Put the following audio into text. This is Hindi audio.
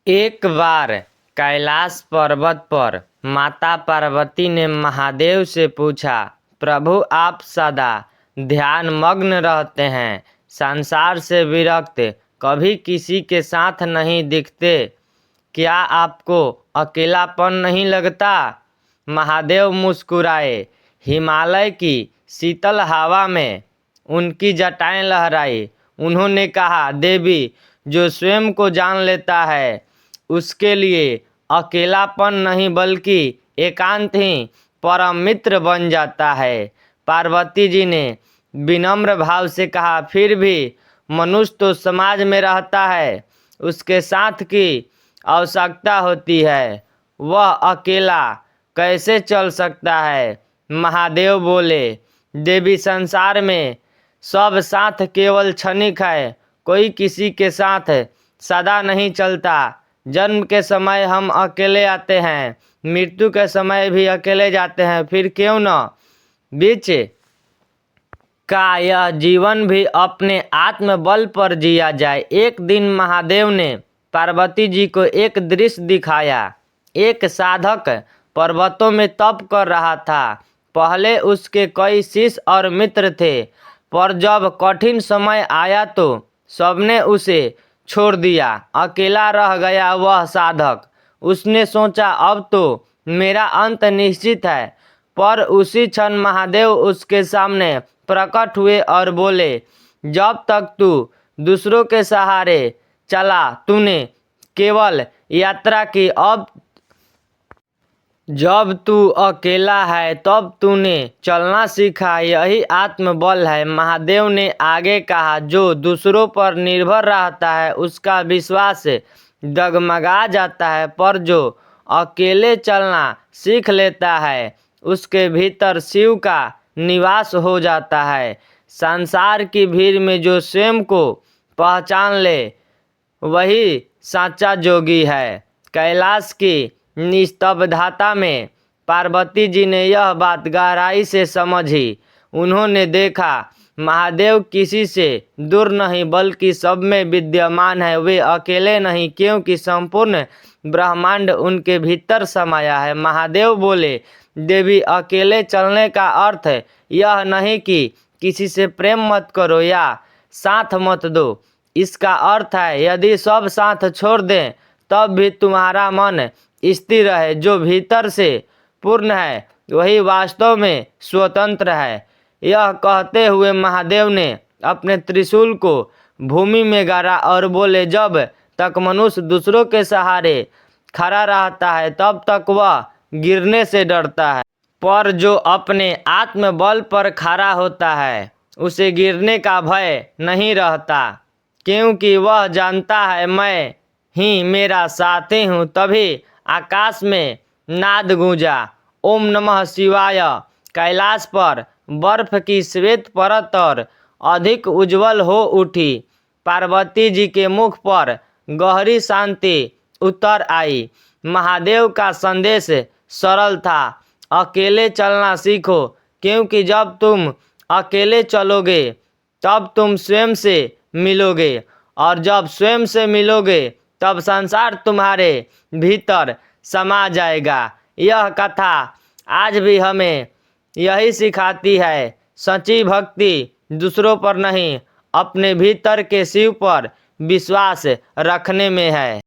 एक बार कैलाश पर्वत पर माता पार्वती ने महादेव से पूछा, प्रभु आप सदा ध्यान मग्न रहते हैं, संसार से विरक्त, कभी किसी के साथ नहीं दिखते, क्या आपको अकेलापन नहीं लगता? महादेव मुस्कुराए। हिमालय की शीतल हवा में उनकी जटाएं लहराई। उन्होंने कहा, देवी, जो स्वयं को जान लेता है उसके लिए अकेलापन नहीं बल्कि एकांत ही परम मित्र बन जाता है। पार्वती जी ने विनम्र भाव से कहा, फिर भी मनुष्य तो समाज में रहता है, उसके साथ की आवश्यकता होती है, वह अकेला कैसे चल सकता है? महादेव बोले, देवी, संसार में सब साथ केवल क्षणिक है, कोई किसी के साथ सदा नहीं चलता। जन्म के समय हम अकेले आते हैं, मृत्यु के समय भी अकेले जाते हैं, फिर क्यों न बीच का यह जीवन भी अपने आत्मबल पर जिया जाए। एक दिन महादेव ने पार्वती जी को एक दृश्य दिखाया। एक साधक पर्वतों में तप कर रहा था। पहले उसके कई शिष्य और मित्र थे, पर जब कठिन समय आया तो सबने उसे छोड़ दिया। अकेला रह गया वह साधक। उसने सोचा, अब तो मेरा अंत निश्चित है। पर उसी क्षण महादेव उसके सामने प्रकट हुए और बोले, जब तक तू दूसरों के सहारे चला तूने केवल यात्रा की, अब जब तू अकेला है तब तूने चलना सीखा, यही आत्मबल है। महादेव ने आगे कहा, जो दूसरों पर निर्भर रहता है उसका विश्वास डगमगा जाता है, पर जो अकेले चलना सीख लेता है उसके भीतर शिव का निवास हो जाता है। संसार की भीड़ में जो स्वयं को पहचान ले वही साचा जोगी है। कैलाश की निस्तब्धता में पार्वती जी ने यह बात गहराई से समझी। उन्होंने देखा, महादेव किसी से दूर नहीं बल्कि सब में विद्यमान है। वे अकेले नहीं, क्योंकि संपूर्ण ब्रह्मांड उनके भीतर समाया है। महादेव बोले, देवी, अकेले चलने का अर्थ यह नहीं कि किसी से प्रेम मत करो या साथ मत दो। इसका अर्थ है, यदि सब साथ छोड़ दें तब भी तुम्हारा मन स्थिर है। जो भीतर से पूर्ण है वही वास्तव में स्वतंत्र है। यह कहते हुए महादेव ने अपने त्रिशूल को भूमि में गाड़ा और बोले, जब तक मनुष्य दूसरों के सहारे खड़ा रहता है तब तक वह गिरने से डरता है, पर जो अपने आत्मबल पर खड़ा होता है उसे गिरने का भय नहीं रहता, क्योंकि वह जानता है मैं ही मेरा साथी हूँ। तभी आकाश में नाद गूंजा, ओम नमः शिवाय। कैलाश पर बर्फ की श्वेत परत और अधिक उज्जवल हो उठी। पार्वती जी के मुख पर गहरी शांति उतर आई। महादेव का संदेश सरल था, अकेले चलना सीखो, क्योंकि जब तुम अकेले चलोगे तब तुम स्वयं से मिलोगे, और जब स्वयं से मिलोगे तब संसार तुम्हारे भीतर समा जाएगा। यह कथा आज भी हमें यही सिखाती है, सच्ची भक्ति दूसरों पर नहीं, अपने भीतर के शिव पर विश्वास रखने में है।